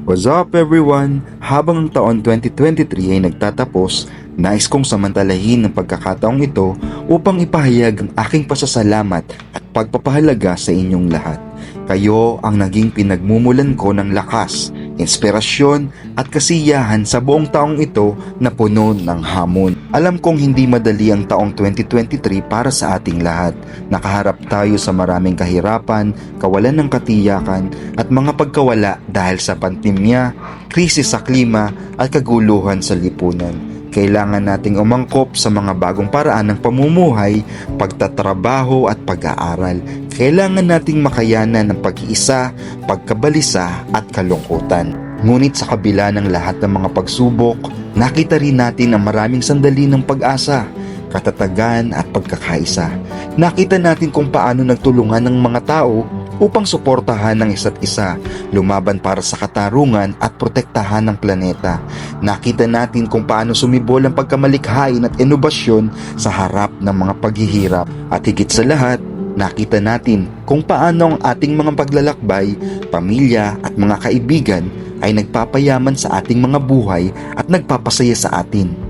What's up everyone? Habang ang taon 2023 ay nagtatapos, nais kong samantalahin ang pagkakataong ito upang ipahayag ang aking pasasalamat at pagpapahalaga sa inyong lahat. Kayo ang naging pinagmumulan ko ng lakas, inspirasyon at kasiyahan sa buong taong ito na puno ng hamon. Alam kong hindi madali ang taong 2023 para sa ating lahat. Nakaharap tayo sa maraming kahirapan, kawalan ng katiyakan at mga pagkawala dahil sa pandemya, krisis sa klima at kaguluhan sa lipunan. Kailangan nating umangkop sa mga bagong paraan ng pamumuhay, pagtatrabaho at pag-aaral. Kailangan nating makayanan ng pag-iisa, pagkabalisa at kalungkutan. Ngunit sa kabila ng lahat ng mga pagsubok, nakita rin natin ang maraming sandali ng pag-asa, katatagan at pagkakaisa. Nakita natin kung paano nagtulungan ng mga tao upang suportahan ng isa't isa, lumaban para sa katarungan at protektahan ng planeta. Nakita natin kung paano sumibol ang pagkamalikhain at inobasyon sa harap ng mga paghihirap. At higit sa lahat, nakita natin kung paano ang ating mga paglalakbay, pamilya at mga kaibigan ay nagpapayaman sa ating mga buhay at nagpapasaya sa atin.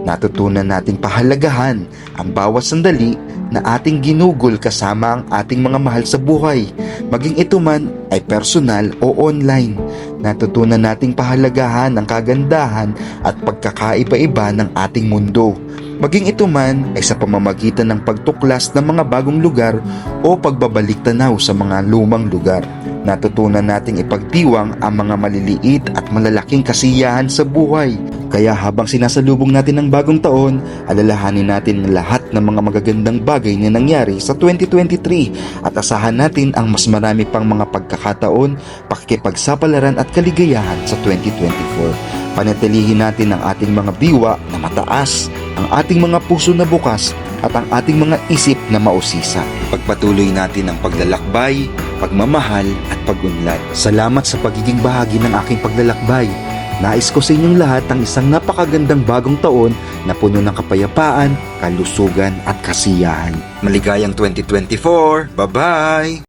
Natutunan nating pahalagahan ang bawat sandali na ating ginugol kasama ang ating mga mahal sa buhay, maging ito man ay personal o online. Natutunan nating pahalagahan ang kagandahan at pagkakaiba-iba ng ating mundo, maging ito man ay sa pamamagitan ng pagtuklas ng mga bagong lugar o pagbabalik tanaw sa mga lumang lugar. Natutunan nating ipagdiwang ang mga maliliit at malalaking kasiyahan sa buhay. Kaya habang sinasalubong natin ang bagong taon, alalahanin natin ang lahat ng mga magagandang bagay na nangyari sa 2023 at asahan natin ang mas marami pang mga pagkakataon, pakikipagsapalaran at kaligayahan sa 2024. Panatilihin natin ang ating mga diwa na mataas, ang ating mga puso na bukas at ang ating mga isip na mausisa. Pagpatuloy natin ang paglalakbay, pagmamahal at pagunlad. Salamat sa pagiging bahagi ng aking paglalakbay. Nais ko sa inyong lahat ang isang napakagandang bagong taon na puno ng kapayapaan, kalusugan at kasiyahan. Maligayang 2024! Bye-bye!